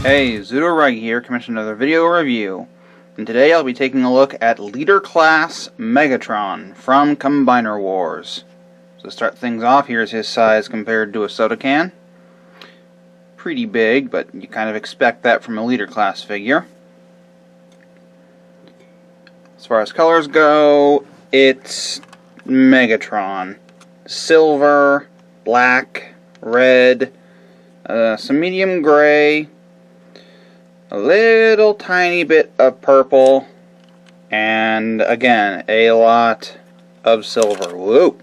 Hey, Zudorag here, commissioned another video review, and today I'll be taking a look at Leader Class Megatron from Combiner Wars. So to start things off, here's his size compared to a soda can. Pretty big, but you kind of expect that from a Leader Class figure. As far as colors go, it's Megatron. Silver, black, red, some medium gray, a little tiny bit of purple, and again, a lot of silver. Whoa!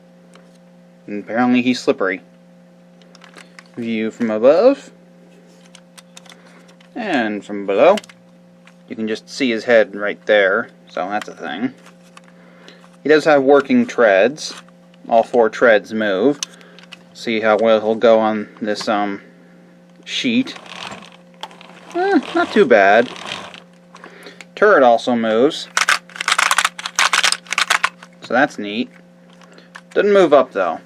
And apparently he's slippery. View from above. And from below. You can just see his head right there, so that's a thing. He does have working treads. All four treads move. See how well he'll go on this sheet. Not too bad. Turret also moves, so that's neat. Doesn't move up though.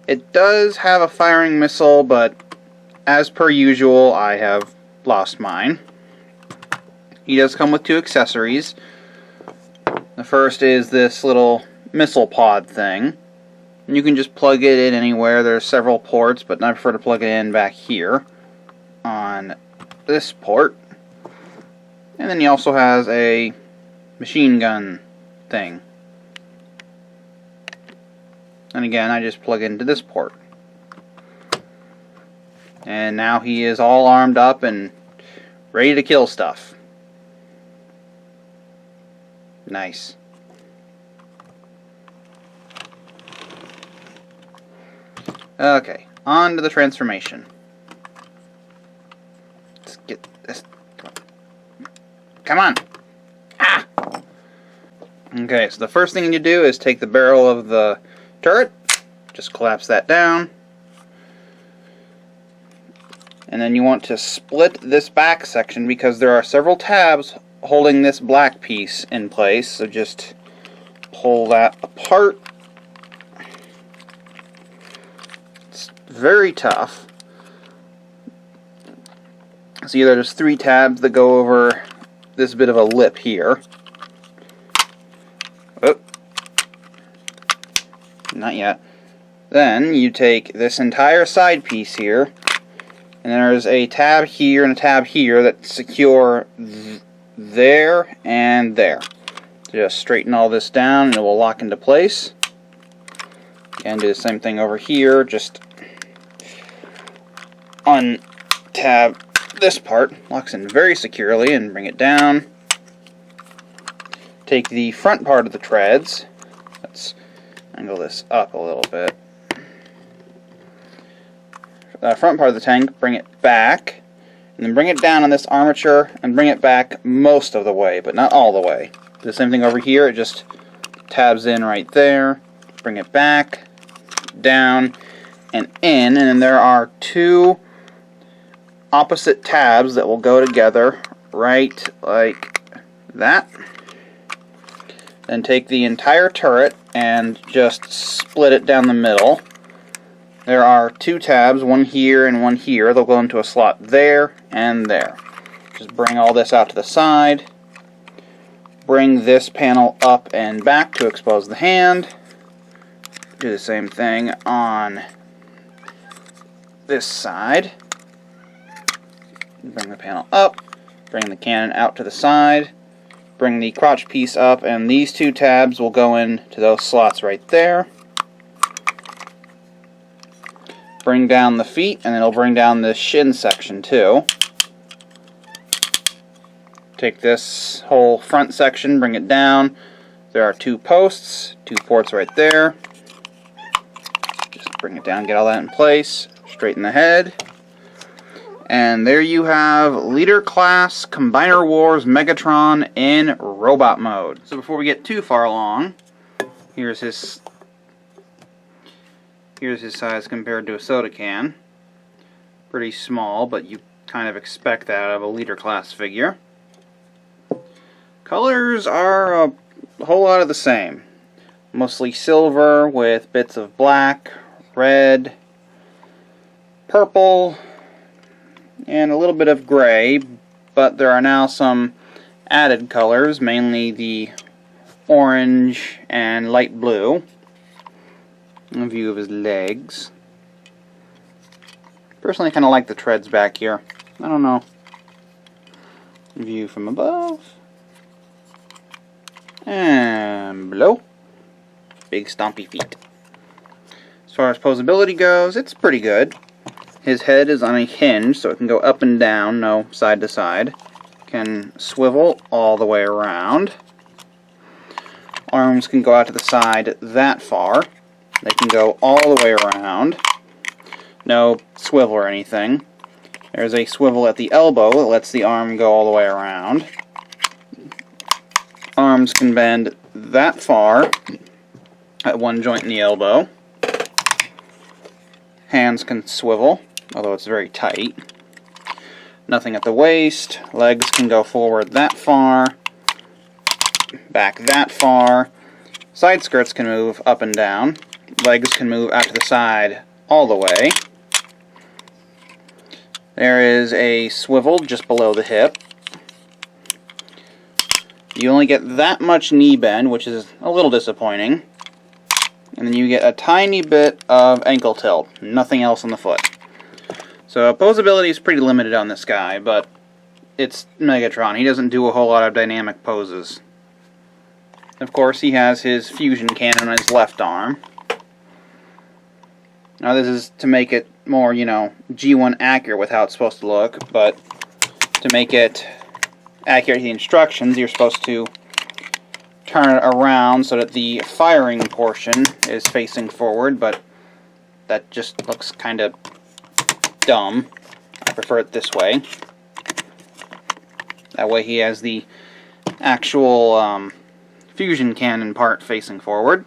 It does have a firing missile, but as per usual, I have lost mine. He does come with two accessories. The first is this little missile pod thing. And you can just plug it in anywhere. There's several ports, but I prefer to plug it in back here on this port. And then he also has a machine gun thing. And again, I just plug into this port. And now he is all armed up and ready to kill stuff. Nice. Okay, on to the transformation. Let's get this. Come on! Ah! Okay, so the first thing you do is take the barrel of the turret, just collapse that down, and then you want to split this back section because there are several tabs holding this black piece in place, so just pull that apart. It's very tough. See, there's three tabs that go over this bit of a lip here. Oh. Not yet. Then you take this entire side piece here, and there's a tab here and a tab here that secure there and there. Just straighten all this down and it will lock into place. And do the same thing over here. Just untab this part, locks in very securely, and bring it down. Take the front part of the treads. Let's angle this up a little bit. Front part of the tank, bring it back, and then bring it down on this armature and bring it back most of the way, but not all the way. Do the same thing over here. It just tabs in right there. Bring it back, down, and in, and then there are two opposite tabs that will go together right like that. Then take the entire turret and just split it down the middle. There are two tabs, one here and one here. They'll go into a slot there and there. Just bring all this out to the side. Bring this panel up and back to expose the hand. Do the same thing on this side. Bring the panel up, bring the cannon out to the side, bring the crotch piece up, and these two tabs will go into those slots right there. Bring down the feet, and it'll bring down the shin section too. Take this whole front section, bring it down. There are two posts, two ports right there. Just bring it down, get all that in place, straighten the head. And there you have Leader Class Combiner Wars Megatron in robot mode. So before we get too far along, here's his size compared to a soda can. Pretty small, but you kind of expect that out of a Leader Class figure. Colors are a whole lot of the same. mostly silver with bits of black, red, purple, and a little bit of gray, but there are now some added colors, mainly the orange and light blue. A view of his legs. Personally, I kind of like the treads back here. I don't know. View from above. And below. Big stompy feet. As far as posability goes, it's pretty good. His head is on a hinge, so it can go up and down, no side to side. Can swivel all the way around. Arms can go out to the side that far. They can go all the way around. No swivel or anything. There's a swivel at the elbow that lets the arm go all the way around. Arms can bend that far at one joint in the elbow. Hands can swivel, although it's very tight. Nothing at the waist. Legs can go forward that far. Back that far. Side skirts can move up and down. Legs can move out to the side all the way. There is a swivel just below the hip. You only get that much knee bend, which is a little disappointing. And then you get a tiny bit of ankle tilt. Nothing else on the foot. So posability is pretty limited on this guy, but it's Megatron. He doesn't do a whole lot of dynamic poses. Of course, he has his fusion cannon on his left arm. Now this is to make it more, G1 accurate with how it's supposed to look, but to make it accurate to the instructions, you're supposed to turn it around so that the firing portion is facing forward, but that just looks kind of dumb. I prefer it this way. That way he has the actual fusion cannon part facing forward.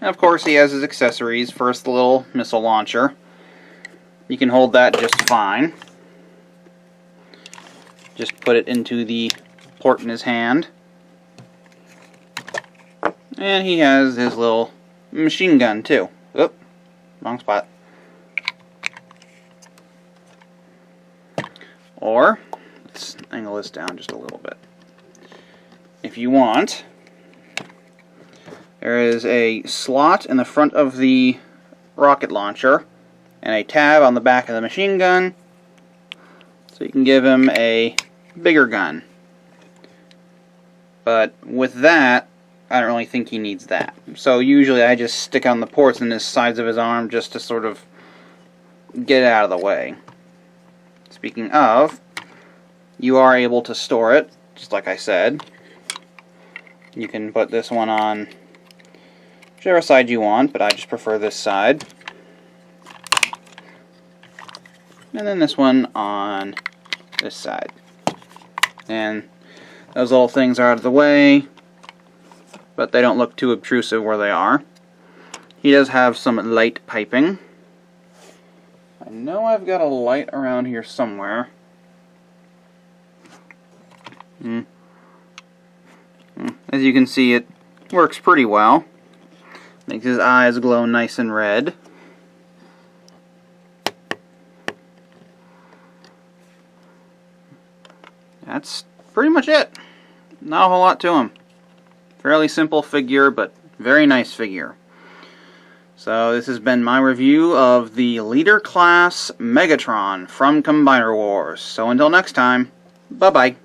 And of course he has his accessories. First, the little missile launcher. You can hold that just fine. Just put it into the port in his hand. And he has his little machine gun too. Oop, wrong spot. Or, let's angle this down just a little bit. If you want, there is a slot in the front of the rocket launcher and a tab on the back of the machine gun, so you can give him a bigger gun. But with that, I don't really think he needs that. So usually I just stick on the ports in the sides of his arm just to sort of get it out of the way. Speaking of, you are able to store it, just like I said. You can put this one on whichever side you want, but I just prefer this side. And then this one on this side. And those little things are out of the way, but they don't look too obtrusive where they are. He does have some light piping. I know I've got a light around here somewhere. As you can see, it works pretty well. Makes his eyes glow nice and red. That's pretty much it. Not a whole lot to him. Fairly simple figure, but very nice figure. So this has been my review of the Leader Class Megatron from Combiner Wars. So until next time, bye-bye.